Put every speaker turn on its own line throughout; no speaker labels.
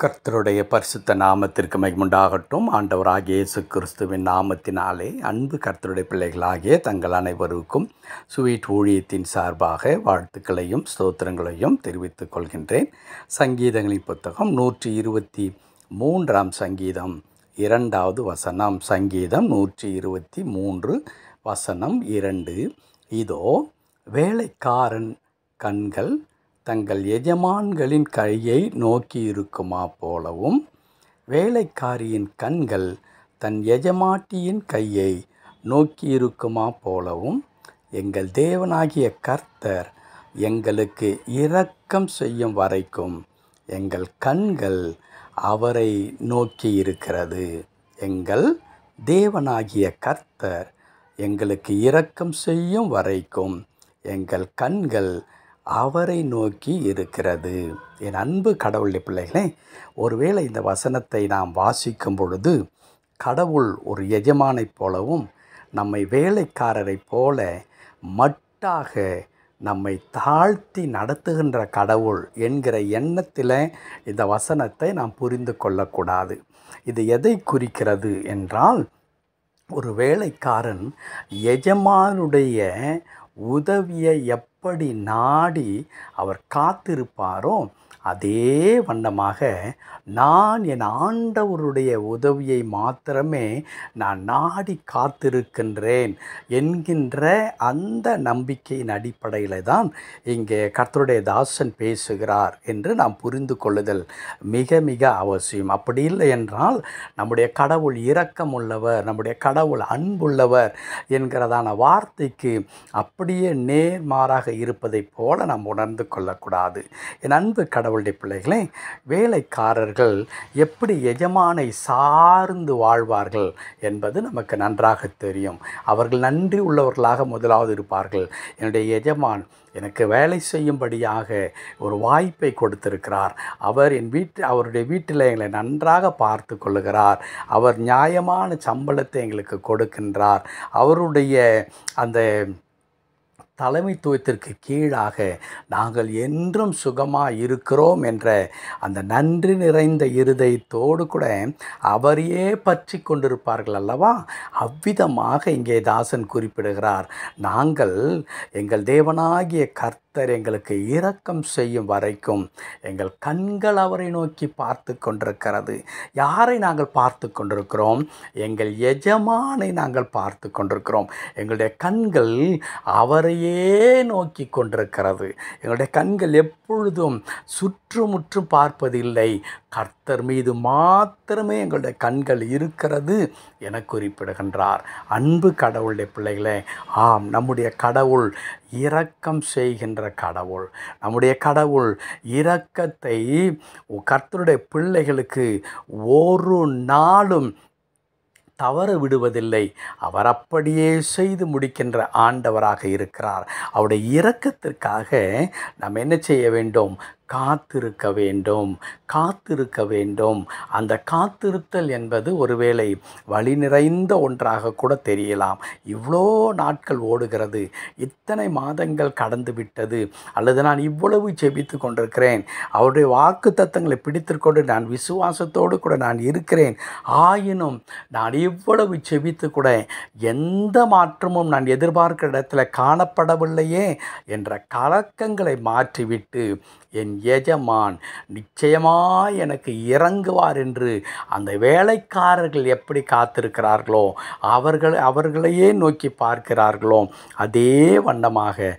கர்த்தருடைய பரிசுத்த நாமத்திற்கு மகிமுண்டாகட்டும். ஆண்டவராகிய இயேசு கிறிஸ்துவின் நாமத்தினாலே அன்பு கர்த்தருடைய பிள்ளைகளாகிய தங்கள் அனைவருக்கும் ஸ்வீட் ஊழியத்தின் சார்பாக வாழ்த்துக்களையும் ஸ்தோத்திரங்களையும் தெரிவித்துக் கொள்கின்றேன். சங்கீதங்களின் புத்தகம் 123 சங்கீதம் 2வது வசனம். சங்கீதம் 123 வசனம் 2. இதோ வேலைக்காரன் கண்கள் தங்கள் எஜமான்களின் கையை நோக்கி இருக்குமா போலவும், வேலைக்காரியின் கண்கள் தன் எஜமாட்டியின் கையை நோக்கி இருக்குமா போலவும், எங்கள் தேவனாகிய கர்த்தர் எங்களுக்கு இரக்கம் செய்யும் வரைக்கும் எங்கள் கண்கள் அவரை நோக்கி இருக்கிறது. எங்கள் தேவனாகிய கர்த்தர் எங்களுக்கு இரக்கம் செய்யும் வரைக்கும் எங்கள் கண்கள் அவரை நோக்கி இருக்கிறது. என் அன்பு கடவுளுடைய பிள்ளைகளே, ஒருவேளை இந்த வசனத்தை நாம் வாசிக்கும் பொழுது கடவுள் ஒரு எஜமானைப் போலவும் நம்மை வேலைக்காரரைப் போல மட்டாக நம்மை தாழ்த்தி நடத்துகின்ற கடவுள் என்கிற எண்ணத்தில் இந்த வசனத்தை நாம் புரிந்து கொள்ளக்கூடாது. இது எதை குறிக்கிறது என்றால், ஒரு வேலைக்காரன் எஜமானுடைய உதவியை எப்படி நாடி அவர் காத்திருப்பாரோ, அதே வண்ணமாக நான் என் ஆண்டவருடைய உதவியை மாத்திரமே நான் நாடி காத்திருக்கின்றேன் என்கின்ற அந்த நம்பிக்கையின் அடிப்படையில் தான் இங்கே கர்த்தருடைய தாசன் பேசுகிறார் என்று நாம் புரிந்து கொள்ளுதல் மிக மிக அவசியம். அப்படி இல்லை என்றால் நம்முடைய கடவுள் இரக்கமுள்ளவர், நம்முடைய கடவுள் அன்புள்ளவர் என்கிறதான வார்த்தைக்கு அப்படியே நேர்மாறாக இருப்பதைப் போல நாம் உணர்ந்து கொள்ளக்கூடாது. என் அன்பு கடவுளுடைய பிள்ளைகளே, வேலைக்காரர்கள் எப்படி எஜமானை சார்ந்து வாழ்வார்கள் என்பது நமக்கு நன்றாக தெரியும். அவர்கள் நன்றி உள்ளவர்களாக முதலாவது இருப்பார்கள். என்னுடைய எஜமான் எனக்கு வேலை செய்யும்படியாக ஒரு வாய்ப்பை கொடுத்திருக்கிறார். அவர் அவருடைய வீட்டில் எங்களை நன்றாக பார்த்து கொள்ளுகிறார். அவர் நியாயமான சம்பளத்தை எங்களுக்கு கொடுக்கின்றார். அவருடைய அந்த தலைமைத்துவத்திற்கு கீழாக நாங்கள் என்றும் சுகமாக இருக்கிறோம் என்ற அந்த நன்றி நிறைந்த இருதயத்தோடு கூட அவரையே பற்றி கொண்டிருப்பார்கள் அல்லவா? அவ்விதமாக இங்கே தாசன் குறிப்பிடுகிறார். நாங்கள் எங்கள் தேவனாகிய கர்த்தர் எங்களுக்கு இரக்கம் செய்யும் வரைக்கும் எங்கள் கண்கள் அவரை நோக்கி பார்த்து கொண்டிருக்கிறது. யாரை நாங்கள் பார்த்து கொண்டிருக்கிறோம்? எங்கள் எஜமானை நாங்கள் பார்த்து கொண்டிருக்கிறோம். எங்களுடைய கண்கள் அவரையே நோக்கி கொண்டிருக்கிறது. எங்களுடைய கண்கள் எப்பொழுதும் சுற்றுமுற்றும் பார்ப்பதில்லை. கர்த்தர் மீது மாத்திரமே எங்களுடைய கண்கள் இருக்கிறது என குறிப்பிடுகின்றார். அன்பு கடவுளுடைய பிள்ளைகளே, ஆம், நம்முடைய கடவுள் இரக்கம் செய்கின்ற கடவுள். நம்முடைய கடவுள் இரக்கத்தை கர்த்தருடைய பிள்ளைகளுக்கு ஒரு நாளும் தவற விடுவதில்லை. அவர் அப்படியே செய்து முடிக்கின்ற ஆண்டவராக இருக்கிறார். அவருடைய இரக்கத்திற்காக நாம் என்ன செய்ய வேண்டும்? காத்திருக்க வேண்டும், காத்திருக்க வேண்டும். அந்த காத்திருத்தல் என்பது ஒருவேளை வழி நிறைந்த ஒன்றாக கூட தெரியலாம். இவ்வளோ நாட்கள் ஓடுகிறது, இத்தனை மாதங்கள் கடந்து விட்டது, அல்லது நான் இவ்வளவு ஜெபித்து கொண்டிருக்கிறேன், அவருடைய வாக்கு தத்தங்களை பிடித்துக்கொண்டு நான் விசுவாசத்தோடு கூட நான் இருக்கிறேன், ஆயினும் நான் இவ்வளவு ஜெபித்து கூட எந்த மாற்றமும் நான் எதிர்பார்க்கிற இடத்துல காணப்படவில்லையே என்ற கலக்கங்களை மாற்றிவிட்டு என் எஜமான் நிச்சயமாய் எனக்கு இறங்குவார் என்று அந்த வேலைக்காரர்கள் எப்படி காத்திருக்கிறார்களோ, அவர்களையே நோக்கி பார்க்கிறார்களோ, அதே வண்ணமாக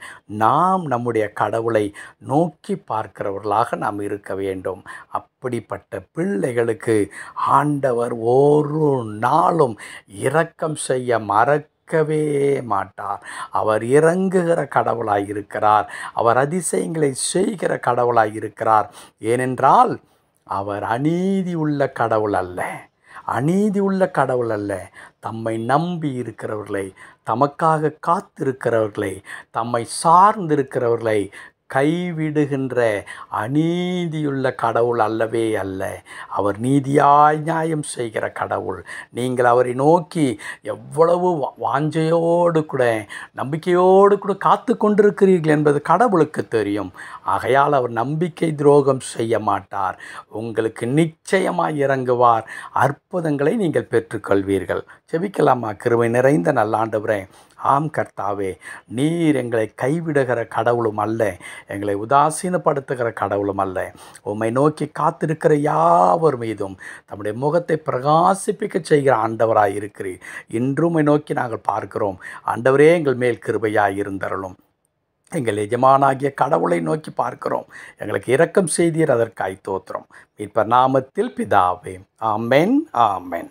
நாம் நம்முடைய கடவுளை நோக்கி பார்க்கிறவர்களாக நாம் இருக்க வேண்டும். அப்படிப்பட்ட பிள்ளைகளுக்கு ஆண்டவர் ஒரு நாளும் இரக்கம் செய்ய மறக்கவே மாட்டார். அவர் இறங்குகிற கடவுளாய் இருக்கிறார். அவர் அதிசயங்களை செய்கிற கடவுளாய் இருக்கிறார். ஏனென்றால் அவர் அநீதி உள்ள கடவுள் அல்ல, அநீதி உள்ள கடவுள் அல்ல. தம்மை நம்பி இருக்கிறவர்களை, தமக்காக காத்திருக்கிறவர்களை, தம்மை சார்ந்திருக்கிறவர்களை கைவிடுகின்ற அநீதியுள்ள கடவுள் அல்லவே அல்ல. அவர் நீதியாய் நியாயம் செய்கிற கடவுள். நீங்கள் அவரை நோக்கி எவ்வளவு வாஞ்சையோடு கூட நம்பிக்கையோடு கூட காத்து கொண்டிருக்கிறீர்கள் என்பது கடவுளுக்கு தெரியும். ஆகையால் அவர் நம்பிக்கை துரோகம் செய்ய மாட்டார். உங்களுக்கு நிச்சயமாய் இறங்குவார். அற்புதங்களை நீங்கள் பெற்றுக்கொள்வீர்கள். செபிக்கலாமா? கிருபை நிறைந்த நல்ல ஆண்டவரே, ஆம் கர்த்தாவே, நீர் எங்களை கைவிடுகிற கடவுளும் அல்ல, எங்களை உதாசீனப்படுத்துகிற கடவுளும் அல்ல. உம்மை நோக்கி காத்திருக்கிற யாவர் மீதும் தம்முடைய முகத்தை பிரகாசிப்பிக்க செய்கிற ஆண்டவராய் இருக்கிறீர். இன்றும் உம்மை நோக்கி நாங்கள் பார்க்கிறோம். ஆண்டவரே, எங்கள் மேல் கிருபையாய் இருந்தருளும். எங்கள் எஜமானாகிய கடவுளை நோக்கி பார்க்கிறோம். எங்களுக்கு இரக்கம் செய்தீர், அதற்காய் தோத்திரம். மீட்பர் நாமத்தில் பிதாவே. ஆமென், ஆமென்.